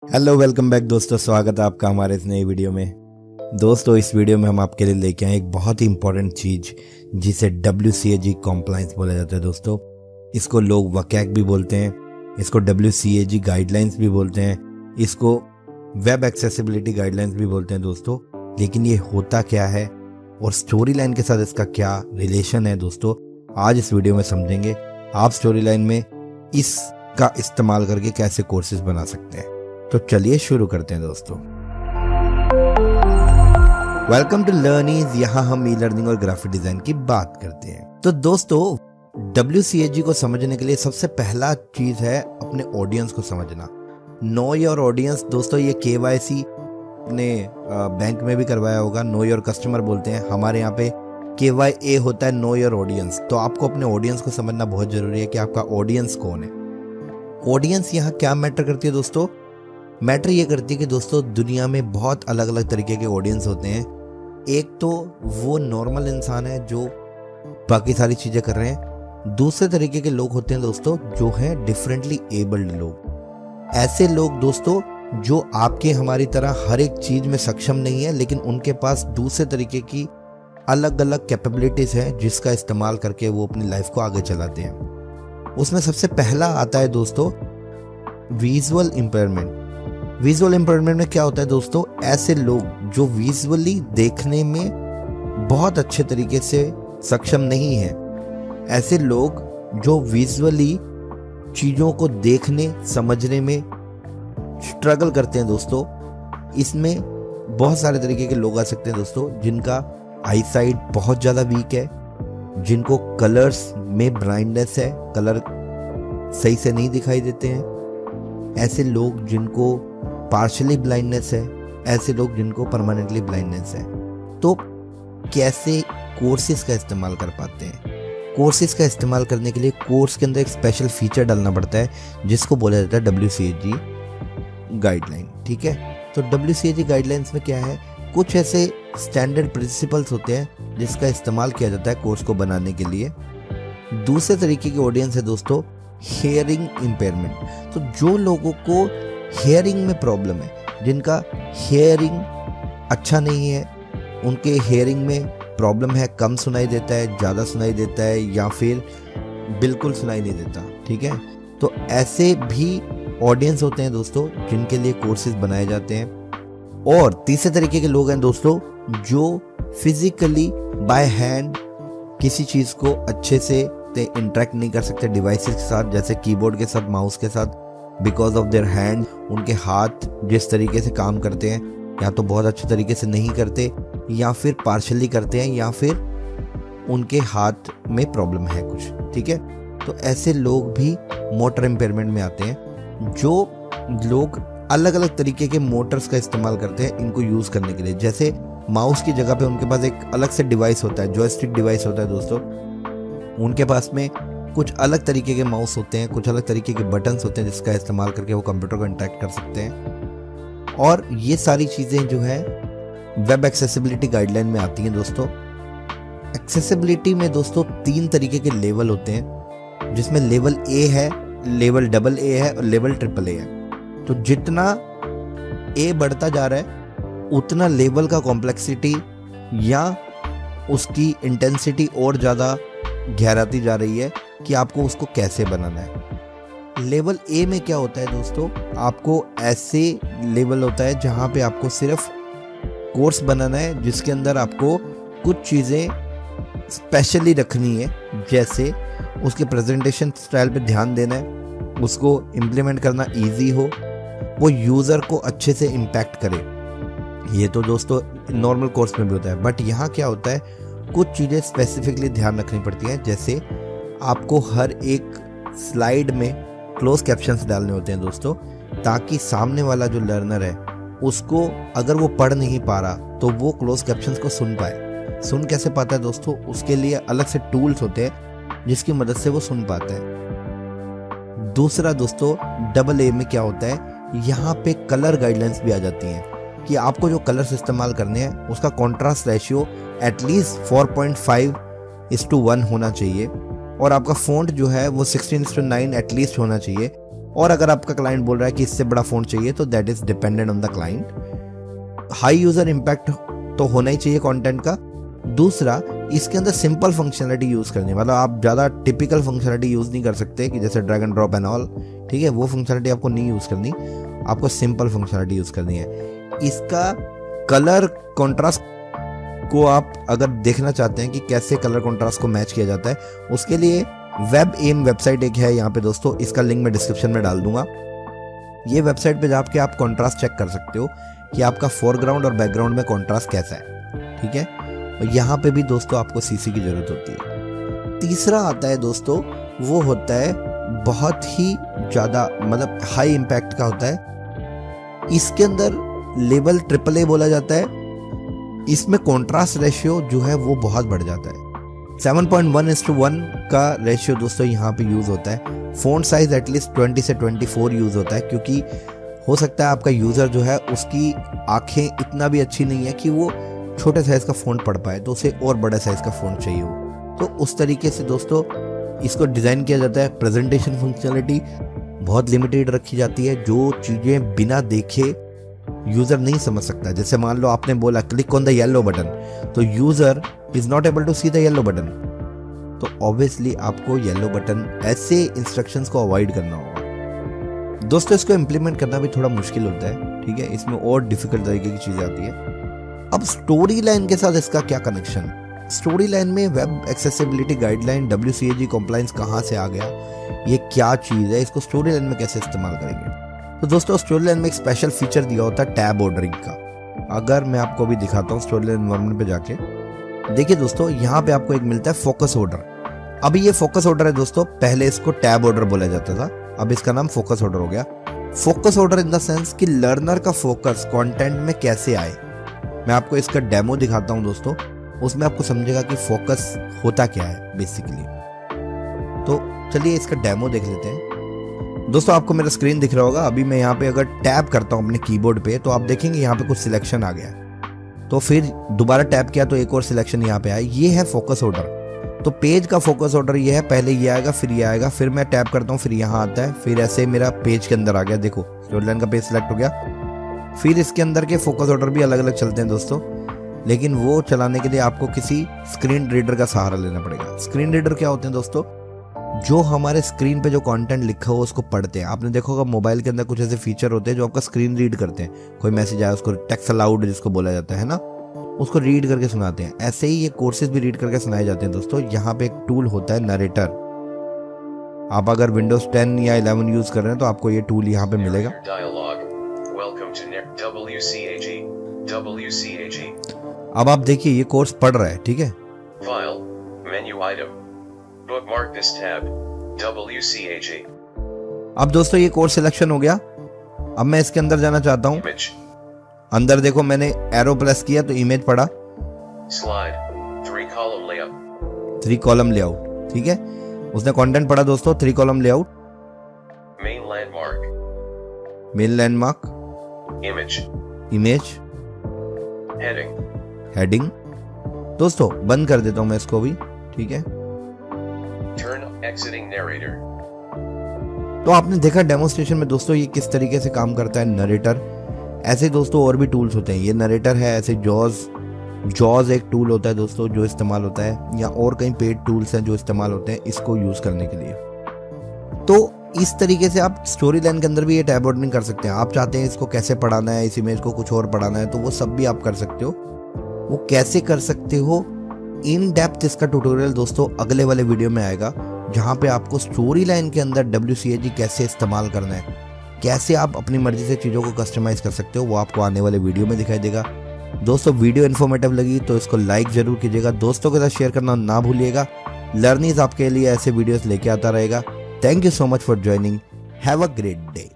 Hello welcome back दोस्तों, स्वागत है आपका हमारे इस नई वीडियो में। दोस्तों, इस वीडियो में हम आपके लिए लेके आए एक बहुत ही इंपॉर्टेंट चीज जिसे WCAG कॉम्प्लाइंस बोला जाता है। दोस्तों, इसको लोग वकैक भी बोलते हैं, इसको WCAG गाइडलाइंस भी बोलते हैं, इसको वेब एक्सेसिबिलिटी गाइडलाइंस भी बोलते हैं। दोस्तों, लेकिन ये होता क्या है और स्टोरी लाइन के साथ इसका क्या रिलेशन है, दोस्तों आज इस वीडियो में समझेंगे। आप स्टोरी लाइन में इसका इस्तेमाल करके कैसे कोर्सेज बना सकते हैं। तो चलिए शुरू करते हैं दोस्तों। Welcome to learning. यहाँ हम ई लर्निंग और ग्राफिक डिजाइन की बात करते हैं। तो दोस्तों, WCAG को समझने के लिए सबसे पहला चीज है अपने ऑडियंस को समझना। Know your audience. दोस्तों, ये KYC अपने बैंक में भी करवाया होगा। नो योर कस्टमर बोलते हैं, हमारे यहाँ पे KYA होता है नो योर ऑडियंस। तो आपको अपने ऑडियंस को समझना बहुत जरूरी है कि आपका ऑडियंस कौन है। ऑडियंस यहाँ क्या मैटर करती है दोस्तों? मैटर ये करती है कि दोस्तों, दुनिया में बहुत अलग अलग तरीके के ऑडियंस होते हैं। एक तो वो नॉर्मल इंसान है जो बाकी सारी चीजें कर रहे हैं। दूसरे तरीके के लोग होते हैं दोस्तों जो हैं डिफरेंटली एबल्ड लोग। ऐसे लोग दोस्तों जो आपके हमारी तरह हर एक चीज में सक्षम नहीं है, लेकिन उनके पास दूसरे तरीके की अलग अलग कैपेबिलिटीज हैं जिसका इस्तेमाल करके वो अपनी लाइफ को आगे चलाते हैं। उसमें सबसे पहला आता है दोस्तों विजुअल इम्पेयरमेंट। विजुअल इम्पेयरमेंट में क्या होता है दोस्तों? ऐसे लोग जो विजुअली देखने में बहुत अच्छे तरीके से सक्षम नहीं है, ऐसे लोग जो विजुअली चीजों को देखने समझने में स्ट्रगल करते हैं। दोस्तों, इसमें बहुत सारे तरीके के लोग आ सकते हैं दोस्तों, जिनका आई साइट बहुत ज़्यादा वीक है, जिनको कलर्स में ब्लाइंडनेस है, कलर सही से नहीं दिखाई देते हैं, ऐसे लोग जिनको पार्शियली ब्लाइंडनेस है, ऐसे लोग जिनको परमानेंटली ब्लाइंडनेस है। तो कैसे कोर्सेज का इस्तेमाल कर पाते हैं? कोर्सेज का इस्तेमाल करने के लिए कोर्स के अंदर एक स्पेशल फीचर डालना पड़ता है जिसको बोला जाता है WCAG गाइडलाइन। ठीक है, तो WCAG गाइडलाइंस में क्या है? कुछ ऐसे स्टैंडर्ड प्रिंसिपल्स होते हैं जिसका इस्तेमाल किया जाता है कोर्स को बनाने के लिए। दूसरे तरीके की ऑडियंस है दोस्तों हियरिंग इम्पेयरमेंट। तो जो लोगों को हियरिंग में प्रॉब्लम है, जिनका हियरिंग अच्छा नहीं है, उनके हियरिंग में प्रॉब्लम है, कम सुनाई देता है, ज़्यादा सुनाई देता है, या फिर बिल्कुल सुनाई नहीं देता। ठीक है, तो ऐसे भी ऑडियंस होते हैं दोस्तों जिनके लिए कोर्सेज बनाए जाते हैं। और तीसरे तरीके के लोग हैं दोस्तों जो फिजिकली बाय हैंड किसी चीज़ को अच्छे से इंटरेक्ट नहीं कर सकते डिवाइसेस के साथ, जैसे कीबोर्ड के साथ, माउस के साथ, बिकॉज ऑफ देयर हैंड। उनके हाथ जिस तरीके से काम करते हैं, या तो बहुत अच्छे तरीके से नहीं करते, या फिर पार्शली करते हैं, या फिर उनके हाथ में प्रॉब्लम है कुछ। ठीक है, तो ऐसे लोग भी मोटर इम्पेयरमेंट में आते हैं। जो लोग अलग अलग तरीके के मोटर्स का इस्तेमाल करते हैं इनको यूज़ करने के लिए, जैसे माउस की जगह पे उनके पास एक अलग से डिवाइस होता है, जॉयस्टिक डिवाइस होता है दोस्तों। उनके पास में कुछ अलग तरीके के माउस होते हैं, कुछ अलग तरीके के बटन्स होते हैं जिसका इस्तेमाल करके वो कंप्यूटर को इंटरेक्ट कर सकते हैं। और ये सारी चीज़ें जो है वेब एक्सेसिबिलिटी गाइडलाइन में आती हैं दोस्तों। एक्सेसिबिलिटी में दोस्तों 3 तरीके के लेवल होते हैं, जिसमें लेवल A है, लेवल AA है और लेवल AAA है। तो जितना A बढ़ता जा रहा है उतना लेवल का कॉम्प्लेक्सिटी या उसकी इंटेंसिटी और ज़्यादा गहराती जा रही है कि आपको उसको कैसे बनाना है। लेवल A में क्या होता है दोस्तों? आपको ऐसे लेवल होता है जहाँ पे आपको सिर्फ कोर्स बनाना है जिसके अंदर आपको कुछ चीज़ें स्पेशली रखनी है, जैसे उसके प्रेजेंटेशन स्टाइल पे ध्यान देना है, उसको इम्प्लीमेंट करना इजी हो, वो यूज़र को अच्छे से इम्पैक्ट करे। ये तो दोस्तों नॉर्मल कोर्स में भी होता है, बट यहाँ क्या होता है, कुछ चीज़ें स्पेसिफिकली ध्यान रखनी पड़ती हैं। जैसे आपको हर एक स्लाइड में क्लोज कैप्शंस डालने होते हैं दोस्तों, ताकि सामने वाला जो लर्नर है उसको अगर वो पढ़ नहीं पा रहा तो वो क्लोज कैप्शंस को सुन पाए। सुन कैसे पाता है दोस्तों? उसके लिए अलग से टूल्स होते हैं जिसकी मदद से वो सुन पाता है। दूसरा दोस्तों AA में क्या होता है, यहाँ पे कलर गाइडलाइंस भी आ जाती हैं कि आपको जो कलर्स इस्तेमाल करने हैं उसका कॉन्ट्रास्ट रेशियो एटलीस्ट 4.5:1 होना चाहिए, और आपका फ़ॉन्ट जो है वो 16:9 एटलीस्ट होना चाहिए, और अगर आपका क्लाइंट बोल रहा है कि इससे बड़ा फ़ॉन्ट चाहिए तो that is dependent on the client. High user impact तो होना ही चाहिए कंटेंट का। दूसरा, इसके अंदर सिंपल फंक्शनलिटी यूज़ करनी है, मतलब आप ज़्यादा टिपिकल फंक्शनलिटी यूज़ नहीं कर सकते कि जैसे drag and drop and all, ठीक है, वो फंक्शनलिटी आपको नहीं यूज़ करनी, आपको सिंपल फंक्शनलिटी यूज़ करनी है। इसका कलर कॉन्ट्रास्ट को आप अगर देखना चाहते हैं कि कैसे कलर कॉन्ट्रास्ट को मैच किया जाता है, उसके लिए वेब एम वेबसाइट एक है यहाँ पे दोस्तों, इसका लिंक मैं डिस्क्रिप्शन में डाल दूंगा। ये वेबसाइट पे जाके आप कॉन्ट्रास्ट चेक कर सकते हो कि आपका फोरग्राउंड और बैकग्राउंड में कॉन्ट्रास्ट कैसा है, ठीक है। और यहाँ पे भी दोस्तों आपको सीसी की जरूरत होती है। तीसरा आता है दोस्तों, वो होता है बहुत ही ज़्यादा मतलब हाई इम्पैक्ट का होता है। इसके अंदर लेवल AAA बोला जाता है। इसमें कॉन्ट्रास्ट रेशियो जो है वो बहुत बढ़ जाता है। 7.1:1 का रेशियो दोस्तों यहाँ पे यूज़ होता है। फ़ॉन्ट साइज एटलीस्ट 20 से 24 यूज़ होता है, क्योंकि हो सकता है आपका यूज़र जो है उसकी आंखें इतना भी अच्छी नहीं है कि वो छोटे साइज़ का फ़ॉन्ट पढ़ पाए, तो उसे और बड़े साइज़ का फ़ॉन्ट चाहिए हो। तो उस तरीके से दोस्तों इसको डिज़ाइन किया जाता है। प्रेजेंटेशन फंक्शनलिटी बहुत लिमिटेड रखी जाती है, जो चीज़ें बिना देखे यूज़र नहीं समझ सकता। जैसे मान लो आपने बोला click on the yellow button, तो user is not able to see the yellow button, तो ऑब्वियसली आपको येलो बटन ऐसे इंस्ट्रक्शंस को अवॉइड करना होगा। दोस्तों इसको इम्प्लीमेंट करना भी थोड़ा मुश्किल होता है, ठीक है, इसमें और डिफिकल्ट तरीके की चीज़ें आती है। अब स्टोरी लाइन के साथ इसका क्या कनेक्शन? स्टोरी लाइन में web accessibility guideline WCAG compliance कहाँ से आ गया, ये क्या चीज़ है, इसको स्टोरी लाइन में कैसे इस्तेमाल करेंगे? तो दोस्तों स्टोरी लाइन में एक स्पेशल फीचर दिया होता है टैब ऑर्डरिंग का। अगर मैं आपको भी दिखाता हूँ स्टोरी लाइन एनवायरनमेंट पे जाके, देखिए दोस्तों यहाँ पे आपको एक मिलता है फोकस ऑर्डर। अभी ये फोकस ऑर्डर है दोस्तों, पहले इसको टैब ऑर्डर बोला जाता था, अब इसका नाम फोकस ऑर्डर हो गया। Focus order in the sense कि लर्नर का फोकस कंटेंट में कैसे आए। मैं आपको इसका डेमो दिखाता हूँ दोस्तों, उसमें आपको समझेगा कि फोकस होता क्या है बेसिकली। तो चलिए इसका डेमो देख लेते हैं। दोस्तों आपको मेरा स्क्रीन दिख रहा होगा। अभी मैं यहाँ पे अगर टैप करता हूँ अपने कीबोर्ड पे, तो आप देखेंगे यहाँ पे कुछ सिलेक्शन आ गया, तो फिर दोबारा टैप किया तो एक और सिलेक्शन यहाँ पे आया। ये है फोकस ऑर्डर। तो पेज का फोकस ऑर्डर ये है, पहले ये आएगा फिर ये आएगा, फिर मैं टैप करता हूँ फिर यहाँ आता है, फिर ऐसे मेरा पेज के अंदर आ गया। देखो स्टोरी लाइन का पेज सिलेक्ट हो गया। फिर इसके अंदर के फोकस ऑर्डर भी अलग अलग चलते हैं दोस्तों, लेकिन वो चलाने के लिए आपको किसी स्क्रीन रीडर का सहारा लेना पड़ेगा। स्क्रीन रीडर क्या होते हैं दोस्तों? जो हमारे स्क्रीन पे जो कंटेंट लिखा हो उसको पढ़ते हैं। आपने देखा होगा मोबाइल के अंदर कुछ ऐसे फीचर होते हैं जो आपका स्क्रीन रीड करते हैं। कोई मैसेज आया उसको टेक्स्ट अलाउड जिसको बोला जाता है ना, उसको रीड करके सुनाते हैं। ऐसे ही ये कोर्सेज भी रीड करके सुनाए जाते हैं दोस्तों। यहाँ पे एक टूल होता है नरेटर। आप अगर विंडोज 10 या 11 यूज कर रहे हैं तो आपको ये टूल यहाँ पे मिलेगा। अब आप देखिए ये कोर्स पढ़ रहा है, ठीक है। File, menu item, bookmark this tab, WCAG. अब दोस्तों ये कोर्स सिलेक्शन हो गया। अब मैं इसके अंदर जाना चाहता हूँ। Image, अंदर देखो मैंने एरो प्रेस किया तो इमेज पड़ा, slide, 3 column layout, 3 column layout, ठीक है। उसने कंटेंट पढ़ा दोस्तों, 3 column layout, main landmark, main landmark, image, image, heading, heading. दोस्तों बंद कर देता हूं मैं इसको भी, ठीक है। turn exiting narrator, तो आपने देखा डेमोन्स्ट्रेशन में दोस्तों ये किस तरीके से काम करता है नरेटर। ऐसे दोस्तों और भी टूल्स होते हैं, ये नरेटर है, ऐसे जॉज एक टूल होता है दोस्तों जो इस्तेमाल होता है, या और कई पेड टूल्स हैं जो इस्तेमाल होते हैं इसको यूज करने के लिए। तो इस तरीके से आप स्टोरी लाइन के अंदर भी ये टैब ऑर्डरिंग कर सकते हैं। आप चाहते हैं इसको कैसे पढ़ाना है, इस इमेज को कुछ और पढ़ाना है, तो वो सब भी आप कर सकते हो। वो कैसे कर सकते हो इन डेप्थ इसका ट्यूटोरियल दोस्तों अगले वाले वीडियो में आएगा, जहाँ पे आपको स्टोरी लाइन के अंदर WCAG कैसे इस्तेमाल करना है, कैसे आप अपनी मर्जी से चीज़ों को कस्टमाइज कर सकते हो, वो आपको आने वाले वीडियो में दिखाई देगा। दोस्तों वीडियो इन्फॉर्मेटिव लगी तो इसको लाइक जरूर कीजिएगा, दोस्तों के साथ शेयर करना ना भूलिएगा। लर्निंग्स आपके लिए ऐसे वीडियोस लेके आता रहेगा। Thank you so much for joining. Have a great day.